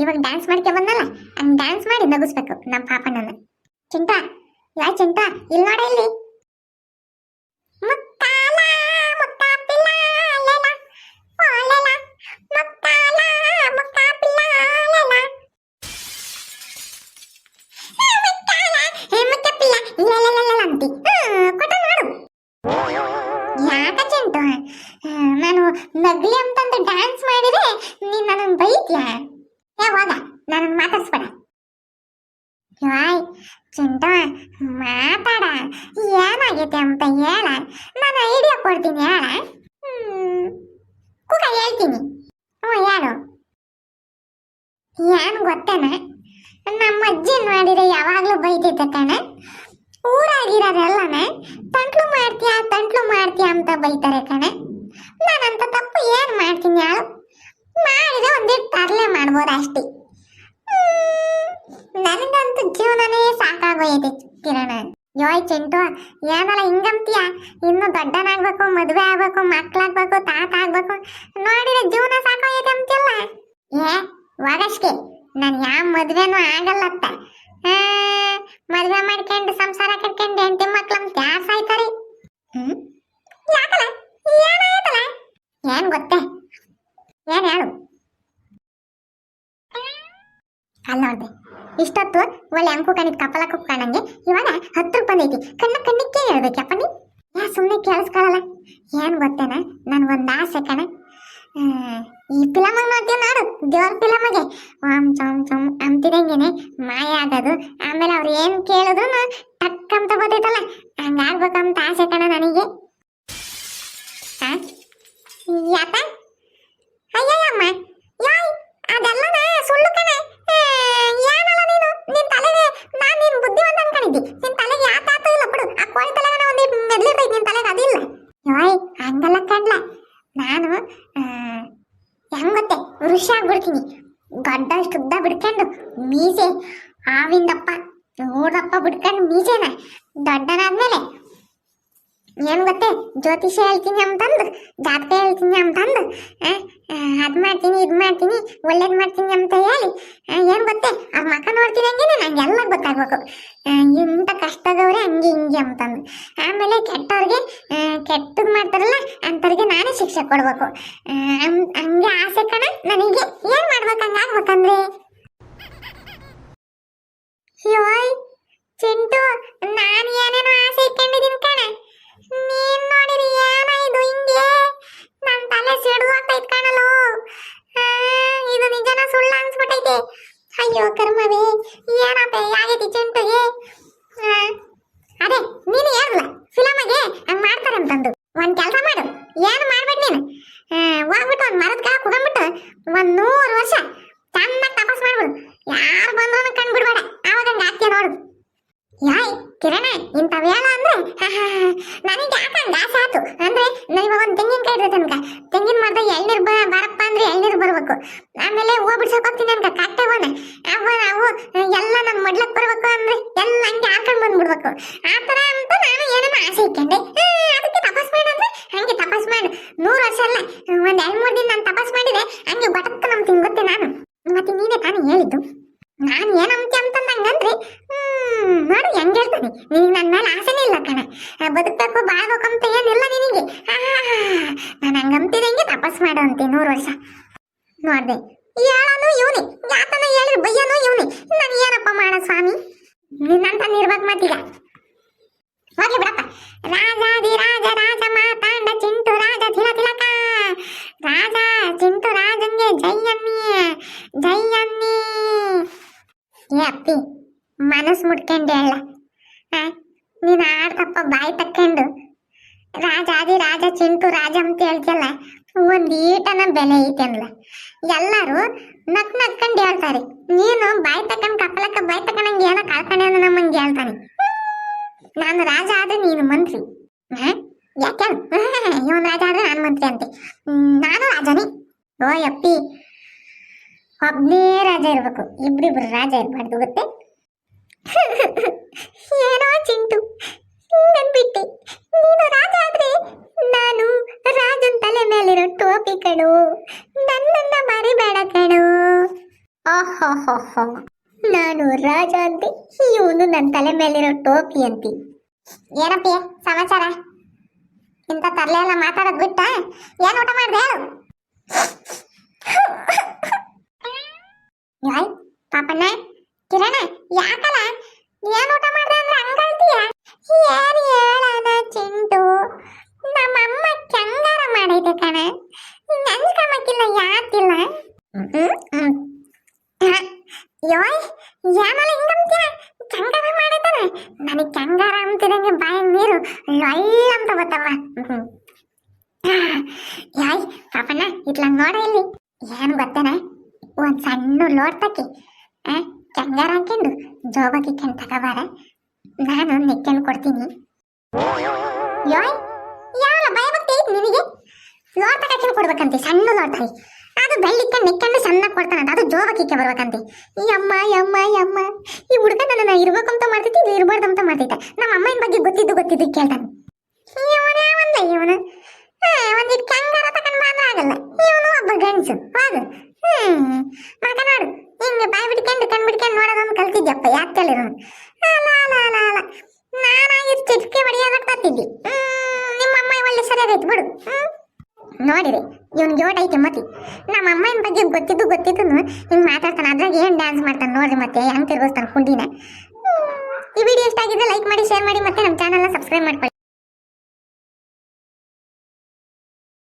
ಇವಾಗ ಡ್ಯಾನ್ಸ್ ಮಾಡ್ಕೆ ಬಂದಲ್ಲ ಹಂಗ್ ಡ್ಯಾನ್ಸ್ ಮಾಡಿ ನಗಿಸ್ಬೇಕು ನಮ್ಮ ಪಾಪಣ್ಣನ. ಚಿಂಟ ಯಾ ಚಿಂಟ ಇಲ್ಲಿ ನೋಡ ಇಲ್ಲಿ. ಮುತ್ತಾಲ ಮುತ್ತಾಪಿಲ್ಲ ಲೇಲ ಓಲೇಲ ಮುತ್ತಾಲ ಮುತ್ತಾಪಿಲ್ಲ ಲೇಲ ಮುತ್ತಾಲ ಮುತ್ತಾಪಿಲ್ಲ ಲೇಲ ಅಂತಿ ಕೊಟ್ಟ ಮಾಡು. ಯಾಕ ಚಿಂಟು ನಾನು ನಗ್ಲಿ ಅಂತಂದು ಡ್ಯಾನ್ಸ್ ಮಾಡಿದ್ರೆ ನೀನ್ ನನ್ನ ಬೈತ್ಯಾ? ಯಾವಾಗ ನನ್ನ ಮಾತಾಡ್ಸ್ಬೇಡ. ಯಾಯ್ ಚಿಂಟು ಮಾತಾಡ, ಏನಾಗೈತೆ ಅಂತ ಹೇಳ, ನಾನು ಐಡಿಯಾ ಕೊಡ್ತೀನಿ ಹೇಳ. ಕೂಗ ಹೇಳ್ತೀನಿ. ಹೇಳು. ಏನ್ ಗೊತ್ತೇನ, ನಮ್ಮ ಅಜ್ಜಿ ಮಾಡಿದ್ರೆ ಯಾವಾಗ್ಲೂ ಬೈತೈತೆ ಕಣ. ಊರಾಗಿರೋರೆಲ್ಲನ ತಂಟ್ಲು ಮಾಡ್ತೀಯ ಅಂತ ಬೈತಾರೆ ಕಣ. ನಾನಂತ ತಪ್ಪು ಏನ್ ಮಾಡ್ತೀನಿ ಹೇಳು? ಮಾಡಿದ್ರೆ ಒಂದಿಟ್ಟು ತರಲೆ ಮಾಡ್ಬೋದು ಅಷ್ಟೇ. ನನಗಂತೂ ಜೀವನನೇ ಸಾಕಾಗೋಯ್ತು ಕಿರಣ. ಯೋಯ್ ಚಿಂಟು ಏನಲ್ಲ ಹಿಂಗಂತೀಯ? ಇನ್ನು ದೊಡ್ಡನಾಗ್ಬೇಕು, ಮದುವೆ ಆಗ್ಬೇಕು, ಮಕ್ಳಾಗ್ಬೇಕು, ತಾತ ಆಗ್ಬೇಕು, ನೋಡಿದ್ರೆ ಜೀವನ ಸಾಕಾಗೈತೆ ಅಂತಿಲ್ಲ. ವಾಗಷ್ಕೆ ನಾನು ಯಾವ ಮದ್ವೆನೂ ಆಗಲ್ಲತ್ತ. ಮದ್ವೆ ಮಾಡ್ಕೊಂಡು ಸಂಸಾರ ಕಟ್ಕೊಂಡು ಹೆಂಡತಿ ಮಕ್ಳಂತ ಯಾರು ಸಾಯ್ತಾರೆ? ಯಾಕಲ್ಲ ಏನಾಯ್ತಲ್ಲ? ಏನ್ ಗೊತ್ತೇ? ಏನ್ ಹೇಳು? ಅಲ್ಲ ನೋಡ್ದೆ ಇಷ್ಟೊತ್ತು ಒಳ್ಳೆ ಅಂಕು ಕಣಿದ್ ಕಪಲ ಕುಪ್ಕೊಂಡಂಗೆ ಇವಾಗ 10 ಬಂದೈತಿ. ಕಣ್ಣಿಕ್ಕೆ ಹೇಳ್ಬೇಕಪ್ಪ ನೀ. ಸುಮ್ಮನೆ ಕೇಳಿಸ್ಕೊಳ್ಳಲ್ಲ. ಏನ್ ಗೊತ್ತೇನ, ನನ್ಗೊಂದು ಆಸೆ ಕಣ. ಈ ಫಿಲಮ್ ನೋಡ್ತೀವಿ ನೋಡು, ದೇವ್ರ ಫಿಲಮ್ಗೆ ಓಂ ಚೌಂ ಚೌಂ ಅಂತಿದಂಗೆನೆ ಮಾಯ ಆಗೋದು. ಆಮೇಲೆ ಅವ್ರು ಏನ್ ಕೇಳಿದ್ರು ಟಕ್ ಅಂತ ಗೊತ್ತೈತಲ್ಲ, ಹಂಗಾಗ್ಬೇಕಂತ ಆಸೆ ಕಣ ನನಗೆ. ಯಾಕ? ಅಯ್ಯಮ್ಮ ಯಾಯ್ ಅದೆಲ್ಲನ ಸುಳ್ಳು ಕಣ. ಏನಲ್ಲ ನೀನು, ನಿನ್ ತಲೆಗೆ ನಾನ್ ನೀನ್ ಬುದ್ಧಿವಂತ ಅನ್ಕೊಂಡಿದ್ದಿ. ನಿನ್ ತಲೆಗೆ ಯಾತಾತು ಇಲ್ಲ ಬಿಡು. ಆ ಕೋಳಿ ತಲೆಗೆ ಒಂದು ಮೆದ್ಲಿರ್ತೈತಿ, ನಿನ್ ತಲೆಗೆ ಅದಿಲ್ಲ. ಯಾಯ್ ಹಂಗಲ್ಲ ಕಣ್ಲ. ನಾನು ಹೆಂಗ್ ಗೊತ್ತೆ, ವೃಷ ಆಗ್ಬಿಡ್ತೀನಿ. ಗಡ್ಡಷ್ಟು ಉದ್ದ ಬಿಡ್ಕೊಂಡು ಮೀಸೆ ಹಾವಿಂದಪ್ಪ ಊರಪ್ಪ ಬಿಡ್ಕೊಂಡು ಮೀಸೆನ ದೊಡ್ಡನಾದ್ಮೇಲೆ ಏನ್ ಗೊತ್ತೇ, ಜ್ಯೋತಿಷ ಹೇಳ್ತೀನಿ ಅಂತಂದು, ಜಾತಕ ಹೇಳ್ತೀನಿ ಅಂತಂದು, ಅದ್ ಮಾಡ್ತೀನಿ ಇದ್ ಮಾಡ್ತೀನಿ ಒಳ್ಳೇದ್ ಮಾಡ್ತೀನಿ ಅಂತ ಹೇಳಿ ಏನ್ ಗೊತ್ತೇ, ಅವ್ರ ಮಕ್ಕ ನೋಡ್ತೀನಿ ಹಂಗೇನೆ ನಂಗೆಲ್ಲ ಗೊತ್ತಾಗ್ಬೇಕು. ಇಂಥ ಕಷ್ಟದವ್ರೆ ಹಂಗೆ ಹಿಂಗೆ ಅಂತಂದು. ಆಮೇಲೆ ಕೆಟ್ಟವ್ರಿಗೆ ಕೆಟ್ಟದ್ ಮಾಡ್ತಾರಲ್ಲ ಅಂಥವ್ರಿಗೆ ನಾನೇ ಶಿಕ್ಷೆ ಕೊಡ್ಬೇಕು. ಹಂಗೆ ಆಸೆ ಕಣ ನನಗೆ. ಏನ್ ಮಾಡ್ಬೇಕು ಹಂಗಾಗ್ಬೇಕಂದ್ರೆ? ಯೋಯ್ ಚಿಂಟು ನಾನು ಏನೇನೋ ಆಸೆ ಇಟ್ಕೊಂಡಿದ್ದೀನಿ ಕಣ. ನೀನ್ ನೋಡಿರಿ ಏನಾಯ್ತು ಹಿಂಗೆ? ನನ್ ತಲೆ ಸಿಡ್ದೋಗ್ತೈತ್ ಕಾಣಲು. ಇದು ನಿಜನ ಸುಳ್ಳ ಅನ್ಸ್ಬಿಟ್ಟೈತೆ. ಅಯ್ಯೋ ಕರ್ಮವೇ, ಏನಪ್ಪ ಆಗೈತಿ ಚಿಂಟುಗೆ? ಅದೇ ನೀನು ಹೇಳಲ್ಲ ಫಿಲಮಗೆ ಹಂಗ್ ಮಾಡ್ತಾರೆ ಅಂತಂದು. ಒಂದ್ ಕೆಲಸ ಮಾಡು, ಏನು ಮಾಡ್ಬೇಡ ನೀನು. ಹೋಗ್ಬಿಟ್ಟು ಒಂದ್ ಮರದ ಕೆಳಗೆ ಕುಗೊಂಡ್ಬಿಟ್ಟು 100 ವರ್ಷ ಚೆನ್ನಾಗಿ ತಪಸ್ ಮಾಡ್ಬಿಡು. ಯಾರು ಬಂದ್ರು ಕಂಡ್ಬಿಡ್ಬೇಡ. ಆವಾಗ ಹಂಗ ಆಗ್ತೀಯ ನೋಡು. ಯಾಯ್ ಕಿರಣ ಇಂಥವೇಳ ಅಂದ್ರೆ ನನಗೆ ಯಾಕಂಗ ಆಸೆ ಆಯ್ತು ಅಂದ್ರೆ, ಇವಾಗ ಒಂದು ತೆಂಗಿನಕಾಯಿ ಇರುತ್ತೆ ಅನ್ಕ, ತೆಂಗಿನ ಮರದ ಎಳ್ನೀರು ಬಾರಪ್ಪ ಅಂದ್ರೆ ಎಳ್ನೀರು ಬರ್ಬೇಕು. ಆಮೇಲೆ ಹೂವು ಬಿಡ್ಸಕ್ ಹೋಗ್ತೀನಿ ಅನ್ಕ, ಕಟ್ಟೆಗೋನ ಅವು ಎಲ್ಲ ನನ್ನ ಮಡ್ಲಕ್ ಬರ್ಬೇಕು ಅಂದ್ರೆ ಎಲ್ಲ ಹಂಗೆ ಹಾಕೊಂಡ್ ಬಂದ್ಬಿಡ್ಬೇಕು. ಆತರ ಅಂತ ನಾನು ಏನೇನೋ ಆಸೆ ಇಟ್ಕೊಂಡೆ. ಅದಕ್ಕೆ ತಪಸ್ ಮಾಡಂದ್ರೆ ಹಂಗೆ ತಪಸ್ ಮಾಡು. 100 ವರ್ಷ ಅಲ್ಲ, ಒಂದ್ 2-3 ದಿನ ನಾನು ತಪಸ್ ಮಾಡಿದೆ ಹಂಗೆ ಬಟಕ್ಕ ನಂಬ್ತೀನಿ ಗೊತ್ತೇ ನಾನು. ಮತ್ತೆ ನೀನೇ ತಾನೇ ಹೇಳಿದ್ದು. ನಾನು ಏನಂತೆ ಅಂತಂದಂಗಂದ್ರೆ ನೋಡು ಹೆಂಗ್ ಹೇಳ್ತಾನೆ. ನಿನಗೆ ನನ್ನ ಮೇಲೆ ಆಸೆನೇ ಇಲ್ಲ ಕಣ. ಬದುಕಬೇಕು ಬಾಳ್ಬೇಕಂತ ಏನಿಲ್ಲ ನಿನಗೆ. ನಾನು ಹಂಗಂತಿದಂಗೆ ತಪಸ್ ಮಾಡು ಅಂತೆ 100 ವರ್ಷ. ನೋಡ್ದೆ ಹೇಳೋನು ಇವನೇ, ಯಾತನ ಹೇಳಿದ್ರು ಬಯ್ಯನು ಇವನೇ. ನಾನು ಏನಪ್ಪ ಮಾಡ ಸ್ವಾಮಿ? ನಿನ್ನಂತ ನಿರ್ಬೇಕು ಮತ್ತೀಗ. ಹೋಗ್ಲಿ ಬಿಡಪ್ಪ. ರಾಜಾದಿ ರಾಜ ರಾಜ ಮಾತಾಂಡ ಚಿಂಟು ರಾಜ ತಿಲ ತಿಲಕ. ರಾಜ ಚಿಂಟು ರಾಜಂಗೆ ಜೈ ಅನ್ನಿ ಜೈ ಅನ್ನಿ. ಏ ಅಪ್ಪಿ ಮನಸ್ಸು ಮುಟ್ಕೊಂಡು ಹೇಳ. ನೀನು ಆಡ್ತಪ್ಪ ಬಾಯಿ ತಕ್ಕೊಂಡು ರಾಜಾದಿ ರಾಜ ಚಿಂಟು ರಾಜ ಅಂತ ಹೇಳ್ತಿಯಲ್ಲ, ಒಂದ್ ಈಟನ ಬೆಲೆ ಐತೆ ಅನ್ಲ. ಎಲ್ಲರೂ ನಕ್ಕೊಂಡು ಹೇಳ್ತಾರೆ, ನೀನು ಬಾಯಿ ತಕೊಂಡ್ ಕಪ್ಪಲಕ್ಕ ಬಾಯಿ ತಕೊಂಡಂಗೆ ಏನೋ ಕಳ್ಕೊಂಡೆ ನಮ್ಮಂಗೆ ಹೇಳ್ತಾನೆ. ನಾನು ರಾಜ ಆದ್ರೆ ನೀನು ಮಂತ್ರಿ. ಯಾಕೆ ಇವನ್ ರಾಜ ಆದ್ರೆ ನಾನು ಮಂತ್ರಿ ಅಂತೆ. ನಾನು ರಾಜನೇ. ಓ ಅಪ್ಪಿ, ಒಬ್ಬನೇ ರಾಜ ಇರ್ಬೇಕು, ಇಬ್ರಿಬ್ರು ರಾಜ ಇರ್ಬಾರ್ದು ಗೊತ್ತೇ. ಏನೋ ಚಿಂಟು ಹಿಂಗನ್ಬಿಟ್ಟೆ. ನೀನು ರಾಜ ಆದ್ರೆ ನಾನು ರಾಜನ್ ತಲೆ ಮೇಲಿರೋ ಟೋಪಿ ಕಣು, ನನ್ನನ್ನ ಮರಿಬೇಡ ಕಣು. ಓ ಆಹಾಹಾಹಾ. ನಾನು ರಾಜ ಅಂತೆ, ಇವನು ನನ್ನ ತಲೆ ಮೇಲಿರೋ ಟೋಪಿ ಅಂತಿ. ಏನಪ್ಪಿ ಸಮಾಚಾರ? ಇಂಥ ತರಲೆ ಎಲ್ಲ ಮಾತಾಡೋದು ಬಿಟ್ಟ ಏನ್ ಊಟ ಮಾಡ್ದೆ ಹೇಳು? ಯಾಯ್ ಪಾಪಣ್ಣ, ಕಿರಣ, ಯಾಕಲ್ಲ ಏನ್ ಊಟ ಮಾಡ್ದೆ ಅಂದ್ರೆ ಹಂಗಳ್ತೀಯ? ಏನ್ ಹೇಳಣ ಚಿಂಟು, ನಮ್ಮಮ್ಮ ಚಂಗಾರ ಮಾಡೈತೆ ಕಣ, ನೆನ್ಸ್ಕೊಂಬಕ್ಕಿಲ್ಲ ಯಾಕಿಲ್ಲ. ಯೋಯ್ ಏನಲ್ಲ ಹಿಂಗಂತೀಯ? ಚಂಗಾರ ಮಾಡೈತಾನೆ, ನನಗೆ ಚಂಗಾರ ಅಂತಿದಂಗೆ ಬಾಯಿ ನೀರು ಲೊಳ್ಳ ಅಂತ ಬತ್ತವ. ಯಾಯ್ ಪಾಪಣ್ಣ, ಇಟ್ಲಂಗ್ ನೋಡ ಇಲ್ಲಿ. ಏನು ಗೊತ್ತೇನ, ಒಂದ್ ಸಣ್ಣ ಲೋಟ್ ತಕ್ಕಿ ಚಂಗಾರ ಹಾಕೊಂಡು ಜೋಬಾಕಿಕ್ಕೊಂಡು ತಗೋಬಾರ, ನಾನು ನೆಕ್ಕೊಂಡು ಕೊಡ್ತೀನಿ. ಯೋಯ್ ಯಾವ ಭಯ ಭಕ್ತಿ ಐತಿ ನಿನಗೆ? ಲೋಟ ಹಾಕೊಂಡು ಕೊಡ್ಬೇಕಂತೆ, ಸಣ್ಣ ಲೋಟ, ಅದು ಬೆಳ್ಳಿಕೊಂಡು ನೆಕ್ಕೊಂಡು ಸಣ್ಣ ಕೊಡ್ತಾನಂತ, ಅದು ಜೋಬಾಕಿಕ್ಕೆ ಬರ್ಬೇಕಂತೆ. ಈ ಅಮ್ಮ ಯಮ್ಮ ಯಮ್ಮ, ಈ ಹುಡುಗ ನನ್ನ ಇರ್ಬೇಕಂತ ಮಾಡ್ತೈತಿ, ಇದು ಇರ್ಬಾರ್ದಂತ ಮಾಡ್ತೈತೆ. ನಮ್ಮ ಅಮ್ಮನ ಬಗ್ಗೆ ಗೊತ್ತಿದ್ದು ಕೇಳ್ತಾನೆ. ಇವನು ಯಾವಂದ ಇವನು? ಒಂದಿಟ್ಟು ಚಂಗಾರ ತಗೊಂಡ್ ಬಂದ್ರೆ ಆಗಲ್ಲ, ಇವನು ಒಬ್ಬ ಗಂಡಸು. ಹೌದು, ಮಗ ನೋಡು ಹಿಂಗೆ ಬಾಯಿ ಬಿಡ್ಕೊಂಡು ಕಣ್ ಬಿಡ್ಕೊಂಡು ನೋಡೋದೊಂದು ಕಲ್ತಿದ್ಯಪ್ಪ, ಯಾಕೆ ಕೇಳಿರೋನು? ಅಲ್ಲ ಅಲ್ಲ ಅಲ್ಲ ಅಲ್ಲ, ನಾನಾಗಿದ್ದು ಚಿಟ್ಕೆ ಹೊಡಿಯೋದಕ್ಕೆ ಬರ್ತಿದ್ದಿ. ನಿಮ್ಮಮ್ಮ ಒಳ್ಳೆ ಸರಿಯಾಗೈತೆ ಬಿಡು. ನೋಡಿರಿ ಇವ್ನ ಜೋಟ್ ಐತೆ ಮತಿ. ನಮ್ಮ ಅಮ್ಮನ ಬಗ್ಗೆ ಗೊತ್ತಿದ್ದು ಹಿಂಗೆ ಮಾತಾಡ್ತಾನೆ, ಅದ್ರಾಗ ಏನು ಡ್ಯಾನ್ಸ್ ಮಾಡ್ತಾನೆ ನೋಡ್ರಿ, ಮತ್ತೆ ಹೆಂಗೆ ತಿರ್ಗಿಸ್ತಾನೆ ಕುಂಡಿನ. ಈ ವಿಡಿಯೋ ಇಷ್ಟ ಆಗಿದ್ರೆ ಲೈಕ್ ಮಾಡಿ, ಶೇರ್ ಮಾಡಿ, ಮತ್ತೆ ನಮ್ಮ ಚಾನಲ್ನ ಸಬ್ಸ್ಕ್ರೈಬ್ ಮಾಡ್ಕೊಳ್ಳಿ.